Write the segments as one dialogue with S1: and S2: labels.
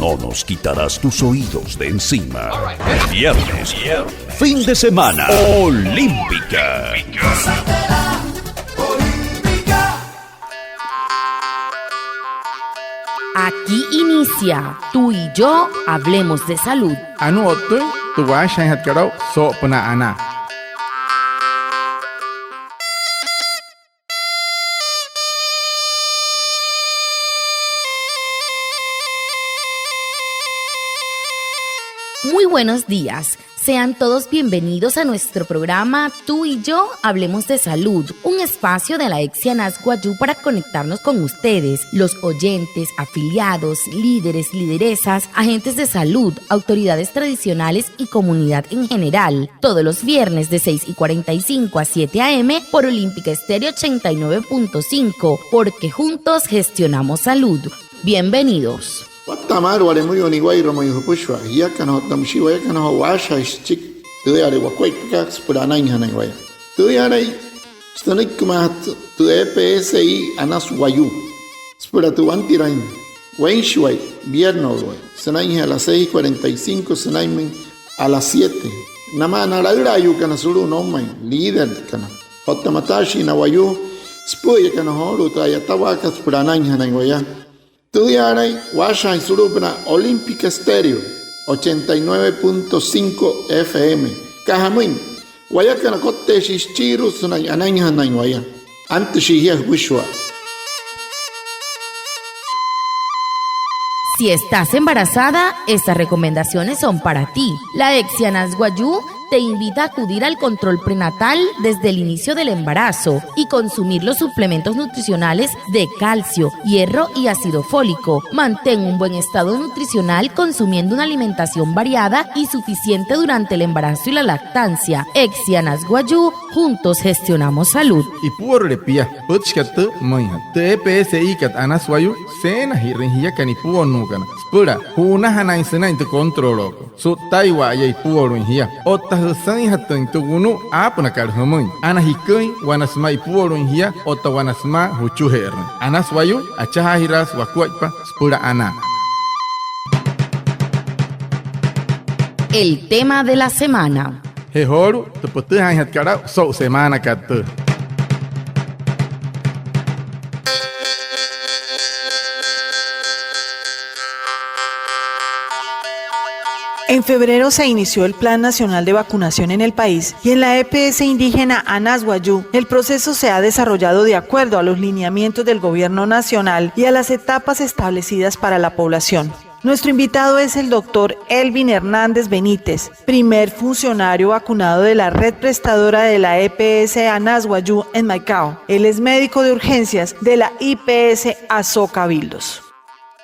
S1: no nos quitarás tus oídos de encima. Viernes, fin de semana, Olímpica.
S2: Aquí inicia Tú y Yo Hablemos de Salud.
S3: Anu otu tu wa shan hat karau so puna ana.
S2: Muy buenos días. Sean todos bienvenidos a nuestro programa Tú y Yo Hablemos de Salud, un espacio de la Exianas Guayú para conectarnos con ustedes, los oyentes, afiliados, líderes, lideresas, agentes de salud, autoridades tradicionales y comunidad en general, todos los viernes de 6:45 a 7 a.m. por Olímpica Estéreo 89.5, porque juntos gestionamos salud. Bienvenidos.
S4: Watamar wale muy oniguay romo yupushwa ya kana tamshi waya kana washa chik tu yare wakwai kaks purana inhana waya tu yare stanik kumat tu EPSI anas wayu spura tu antirain wainshwai viernes waya sanai a las 6:45 sanai a las 7 nama naragra yu kana suru no mai líder kana hotamatashi na wayu spuya kana horu ta yatawakas purana inhana waya Estudiaré Washa y Surupna Olímpica Estéreo 89.5 FM. Cajamuin, Guayacana Cote Shichiru Sunay Anaña Naywaya. Antes Shihia Wishwa.
S2: Si estás embarazada, estas recomendaciones son para ti. La Exianas Guayú te invita a acudir al control prenatal desde el inicio del embarazo y consumir los suplementos nutricionales de calcio, hierro y ácido fólico. Mantén un buen estado nutricional consumiendo una alimentación variada y suficiente durante el embarazo y la lactancia. Exianas Guayú, juntos gestionamos salud.
S3: Y por repia, puchkatu moya. Te EPSI kat anas wayu sena hirinhia kani puo nukana. Spura, huna hana sena inte kontroloko. So taiwa ya puo hia. Otta Sani hatun tugunu apna karhamun ana hikoi wanasma ipuorun hia ota wanasma huchuher anas wayu achaha hiras wakuaipa spura ana.
S2: El tema de la semana.
S3: Hehoru teputu han hat kara so semana katu.
S5: En febrero se inició el Plan Nacional de Vacunación en el país y en la EPS indígena Anas Guayú el proceso se ha desarrollado de acuerdo a los lineamientos del gobierno nacional y a las etapas establecidas para la población. Nuestro invitado es el doctor Elvin Hernández Benítez, primer funcionario vacunado de la red prestadora de la EPS Anas Guayú en Maicao. Él es médico de urgencias de la IPS Azo Cabildos.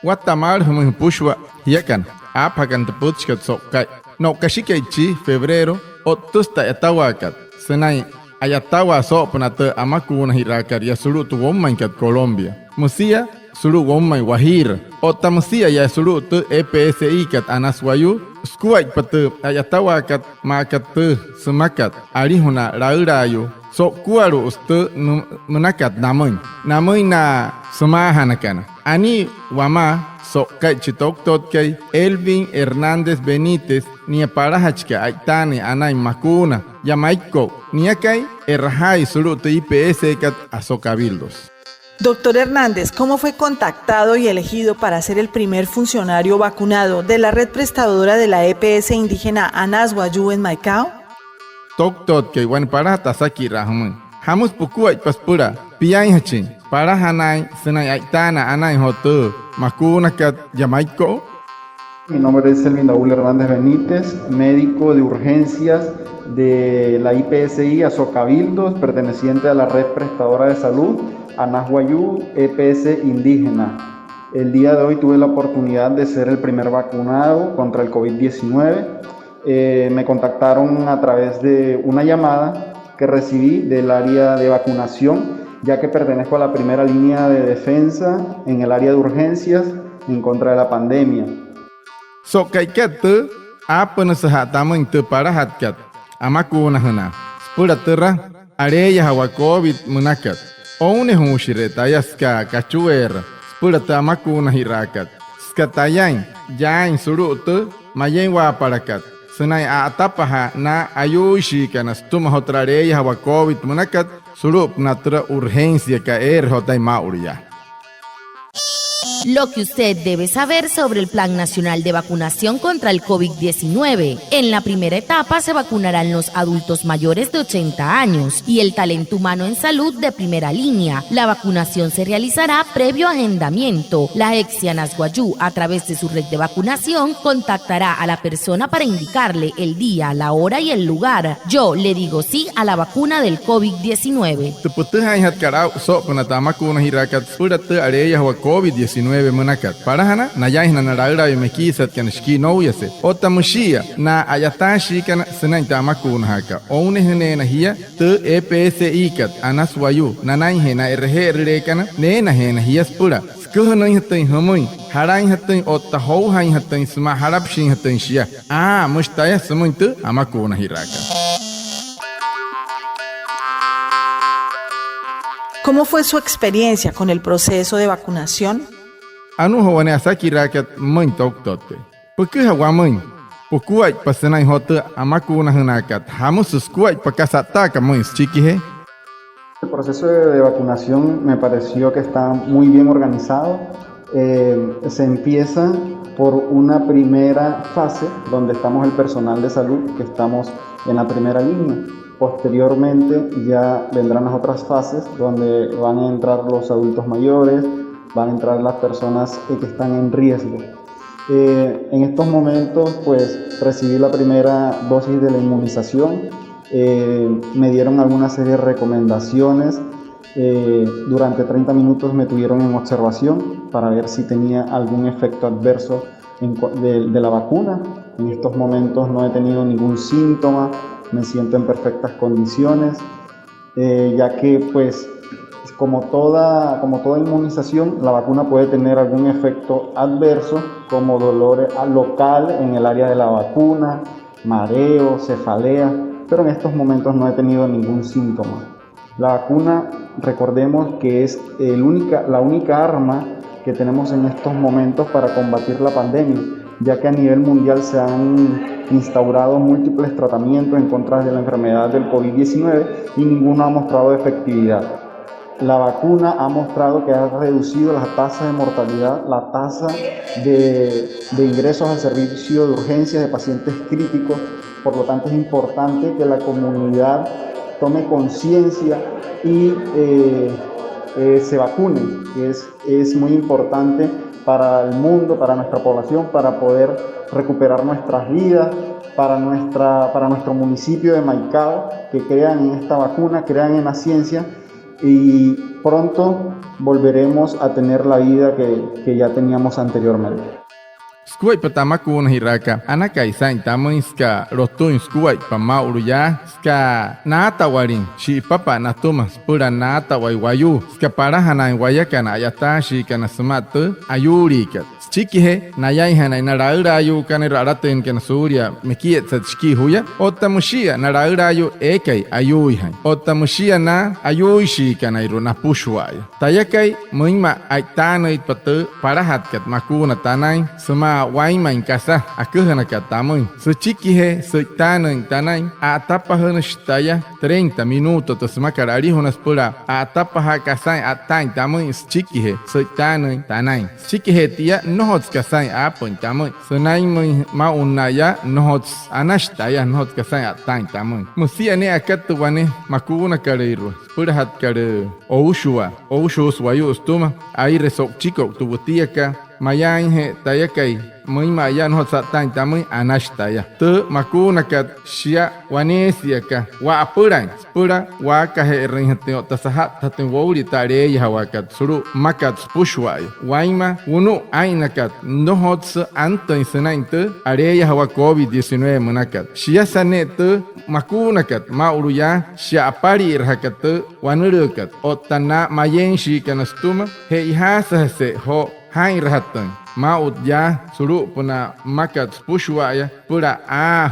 S3: Guatamar pushwa yakan. Apagan te puchkat so kai. No kashikaichi febrero otusta yatawakat. Senai ayatawa so panate amakuna hirakar ya suru tu womankat Colombia. Musia suru womai wahir. Ota musia ya suru tu EPSI kat anas wayu. Skuait pate ayatawakat makat te semakat. Arihuna raurayu. So kuaru ustu menakat namun. Namun na semahanakan. Ani wama so kai chitok tot kai Elvin Hernández Benítez ni para hachka aitani anay makuna yamaiko ni kai erhai suluto IPS kat Azo Cabildos.
S5: Doctor Hernández, ¿cómo fue contactado y elegido para ser el primer funcionario vacunado de la red prestadora de la EPS indígena Anas Guayú en Maicao?
S3: Tok tot kai wan para tasaki rahman. Hamus pukuai paspura piai hachin para hanai senai aitana anay hotu makuna kat yamaiko.
S6: Mi nombre es Elvin Hernández Benítez, médico de urgencias de la IPSI Azo Cabildos, perteneciente a la red prestadora de salud Anas Guayú EPS indígena. El día de hoy tuve la oportunidad de ser el primer vacunado contra el COVID-19. Me contactaron a través de una llamada que recibí del área de vacunación, ya que pertenezco a la primera línea de defensa en el área de urgencias en contra de la pandemia.
S3: So kaikat tu apa nasahatamu itu para hatkat amaku nahana. Spura terra areya hawa COVID munakat. Oune hushire tayaska kachuer. Spura tamaku nahirakat. skatayan yain surutu mayen wa parakat senai atapaha na ayushi kana stuma hotrareya wa covid manakat surup natra urgencia caer hotai mauria.
S2: Lo que usted debe saber sobre el Plan Nacional de Vacunación contra el COVID-19. En la primera etapa se vacunarán los adultos mayores de 80 años y el talento humano en salud de primera línea. La vacunación se realizará previo agendamiento. La Ecsia Nasguayú, a través de su red de vacunación, contactará a la persona para indicarle el día, la hora y el lugar. Yo le digo sí a la vacuna del COVID-19.
S3: COVID-19 menakat parahana na yaihna na raira mekisat kan ski no yase otamushia na ayatashi kan senai tamakun haka oune hene na hia te EPSI kat anaswayu na nai hena RR kan ne na hena hia spura skuhna hatin hamui harai hatin otta ho hai hatin sma harapshin hatin shia mustaya semuntu amakun hiraka.
S5: ¿Cómo fue su experiencia con el proceso de vacunación?
S3: Anu hawane asaki rakat mãe toktote. Porque hawa mãe. Pokuai pasenai hota amakuna hanakat. Hamus skuai pakasataka mãe chiquihe.
S6: El proceso de vacunación me pareció que está muy bien organizado. Se empieza por una primera fase donde estamos el personal de salud, que estamos en la primera línea. Posteriormente ya vendrán las otras fases donde van a entrar los adultos mayores, van a entrar las personas que están en riesgo. En estos momentos pues recibí la primera dosis de la inmunización, me dieron alguna serie de recomendaciones, durante 30 minutos me tuvieron en observación para ver si tenía algún efecto adverso de la vacuna. En estos momentos no he tenido ningún síntoma, me siento en perfectas condiciones, ya que pues como toda inmunización, la vacuna puede tener algún efecto adverso como dolor local en el área de la vacuna, mareo, cefalea, pero en estos momentos no he tenido ningún síntoma. La vacuna, recordemos que es la única arma que tenemos en estos momentos para combatir la pandemia, ya que a nivel mundial se han instaurado múltiples tratamientos en contra de la enfermedad del COVID-19 y ninguno ha mostrado efectividad. La vacuna ha mostrado que ha reducido la tasa de mortalidad, la tasa de ingresos al servicio de urgencias de pacientes críticos. Por lo tanto, es importante que la comunidad tome conciencia y se vacune. Es muy importante para el mundo, para nuestra población, para poder recuperar nuestras vidas, para nuestro municipio de Maicao, que crean en esta vacuna, crean en la ciencia, y pronto volveremos a tener la vida que ya teníamos anteriormente.
S3: Skuai patamakuna hiraka anakai sain tamuiska rotun skuai pamauruya ska nata warin shi papa natumas pura nata waiwayu ska parahana wayakana ayatashi kana smatu ayurikat chikihe nayai hana naraurayu kana raraten kana surya mekiet satski huya otamushia naraurayu ekai ayuihan otamushia na ayuishi kana iruna pushwaya tayakai muima aitanait patu parahatkat makuna tanai sama waima in casa akuhana katamun su chikihe su tanai tanai atapahana shtaya 30 minutos tosmakarari hunas pura atapaha kasai atain tamun chikihe su tanai chikihe tia nohots kasai apun tamun sunai mun maunaya nohots anashtaya nohots kasai atain tamun musia ne akatuwane makuna kareiru pura hat kare oushu swayu stuma ai resok chiko tubutiaka mayainhe tayakai muy maya no satan tamu anashtaya tu makuna kat shia wanesiaka wa apuran pura wa kahe rinhate tasahat taten wori tare yawakat suru makat pushwai waima unu ainakat no hots antan senainte are yawa COVID-19 munakat shia sanet makuna kat mauruya shia apari irhakat wanurukat otana mayenshi kanastuma he ihasa se ho hai rahatan maut ya suru puna makat pushwaya pura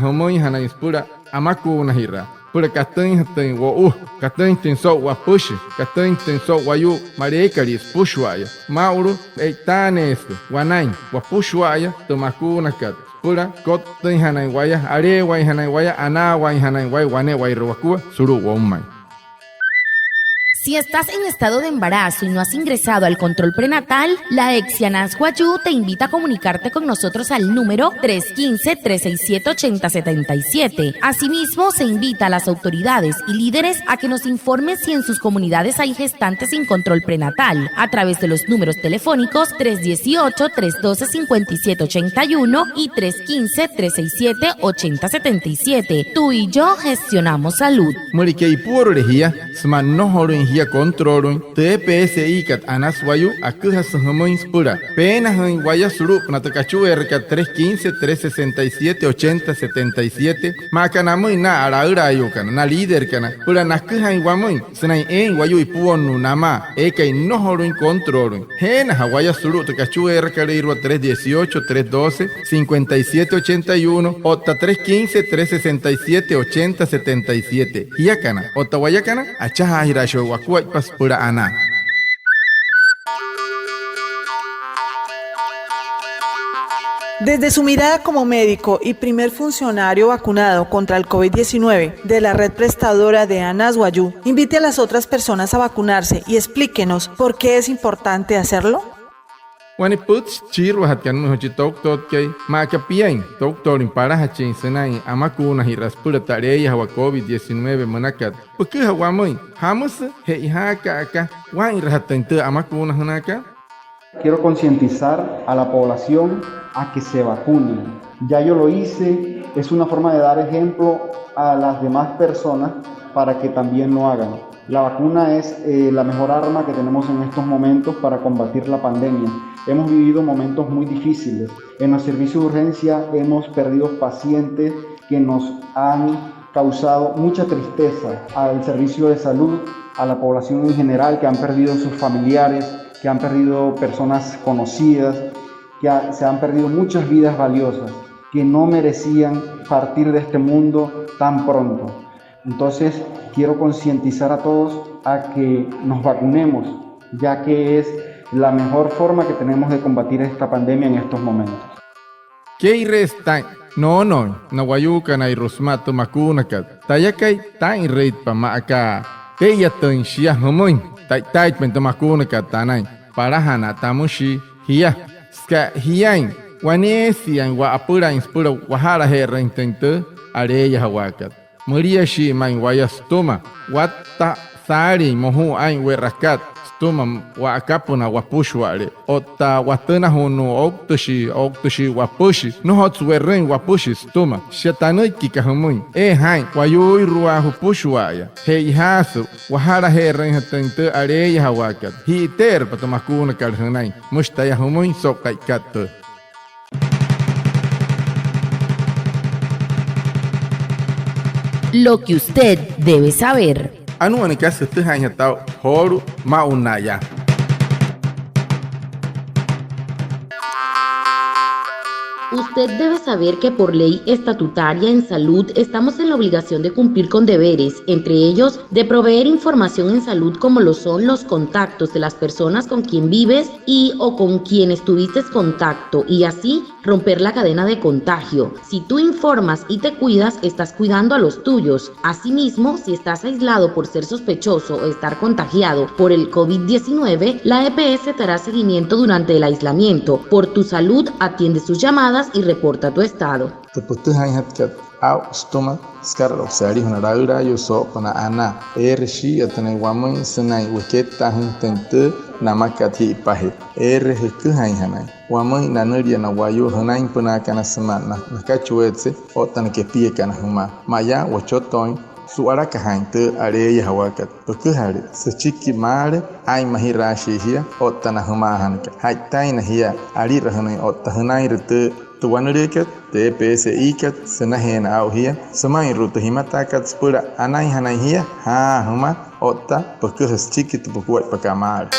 S3: homoi hanais pura amaku nahira pura katin hatin wo katin tin so wa push katin tin so wa yu marekaris pushwaya mauro eitanes wanain wa pushwaya tomakuna kat pura kotin hanai waya are wai hanai waya ana wai hanai wai wane wai ruakua suru womai.
S2: Si estás en estado de embarazo y no has ingresado al control prenatal, la ECSIANAS Guayú te invita a comunicarte con nosotros al número 315-367-8077. Asimismo, se invita a las autoridades y líderes a que nos informen si en sus comunidades hay gestantes sin control prenatal a través de los números telefónicos 318-312-5781 y 315-367-8077. Tú y yo gestionamos salud.
S3: Hia controlun TPSI kat Anas Guayú akujas hamoins pura pena en Guaya Surup natakachu RK 315-367-8077 makanamoy na araura ayukan na líder kana pura nakuja en Guamoy senay en Guayú y puonu nama ekay no horun controlun hena Guaya Surup takachu RK 318-312-5781 ota 315-367-8077 hiakana ota Guayakana achaja hirasho Wakuaypas pura ana.
S5: Desde su mirada como médico y primer funcionario vacunado contra el COVID-19 de la red prestadora de Anas Guayú, invite a las otras personas a vacunarse y explíquenos por qué es importante hacerlo.
S3: Wani puts chiru hatkan muhochi tok kay makapiain doktorin para hachin senai amakuna hiras pura tareya hawa COVID-19 manakat porque hawamoy hamus heihaka aka wan rahatente amakuna hanaka.
S6: Quiero concientizar a la población a que se vacunen. Ya yo lo hice, es una forma de dar ejemplo a las demás personas para que también lo hagan. La vacuna es la mejor arma que tenemos en estos momentos para combatir la pandemia. Hemos vivido momentos muy difíciles. En los servicios de urgencia hemos perdido pacientes que nos han causado mucha tristeza al servicio de salud, a la población en general, que han perdido sus familiares, que han perdido personas conocidas, que se han perdido muchas vidas valiosas que no merecían partir de este mundo tan pronto. Entonces, quiero concientizar a todos a que nos vacunemos, ya que es la mejor forma que tenemos de combatir esta pandemia en estos momentos.
S3: ¿Qué resta? No, Nawayuka na irusmato makunakat. Tayakai tan reit pa maaka. Ella tan shia homoin. Tai pento makunakat tanay. Parahana tamushi hiya. Ska hiyain. Wanesian wa apura inspura wahara herra intente areya hawakat. Maria shi main wayastuma. Wata sari mohu ain werakat. Stuma wa akapuna wa pushwale. Ota watana hunu oktushi wa pushi. No hots weren wa pushi stuma. Shatanoi kikahamun. Hain wayui ruahu pushwaya. Hei hasu. Wahara herren hatente areya hawakat. Hiter patamakuna kalhanai. Mustaya humuin sokai kato.
S2: Lo que usted debe saber.
S3: Anu anikas hanya tau horu maunaya.
S2: Usted debe saber que por ley estatutaria en salud estamos en la obligación de cumplir con deberes, entre ellos de proveer información en salud como lo son los contactos de las personas con quien vives y o con quienes tuviste contacto y así romper la cadena de contagio. Si tú informas y te cuidas, estás cuidando a los tuyos. Asimismo, si estás aislado por ser sospechoso o estar contagiado por el COVID-19, la EPS te hará seguimiento durante el aislamiento. Por tu salud, atiende sus llamadas y reporta tu estado.
S3: Au stoma skarlo sari honaraura yo so pana ana ershi atane wamon senai wiketa hintente namakati pahe hekku hanai wamon nanuria na wayo hanai pana kana semana nakachuetse otan ke pie kana huma maya wachoton suara kahante are hawakat pekuhare sechiki mare ai mahirashi hia otana huma hanka haitai na hia ari rahanai otahanai rute tuwanurikat TPS ikat senahena au hia semai rutu himatakat spura anai hanai hia ha huma otta pekuhas chikit bukuat pakamar.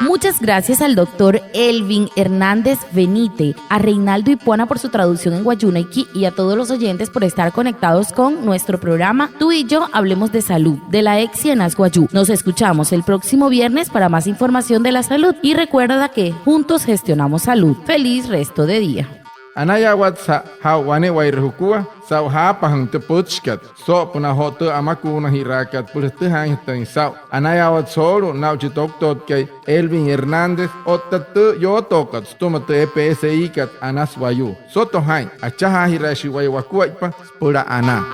S2: Muchas gracias al doctor Elvin Hernández Benítez, a Reinaldo Ipuana por su traducción en Guayunaiki y a todos los oyentes por estar conectados con nuestro programa Tú y yo hablemos de salud de la EXI Anas Guayú. Nos escuchamos el próximo viernes para más información de la salud y recuerda que juntos gestionamos salud. Feliz resto de día.
S3: Anaya watsa hawane wairhukua sau hapa hang te putskat so puna hoto amaku na hirakat pulste hang tan sau anaya wat solo nau chitok tot kay Elvin Hernández otat yo tokat stomate EPSI kat Anas Guayú soto hang achaha hirashi waywakua pa pura ana.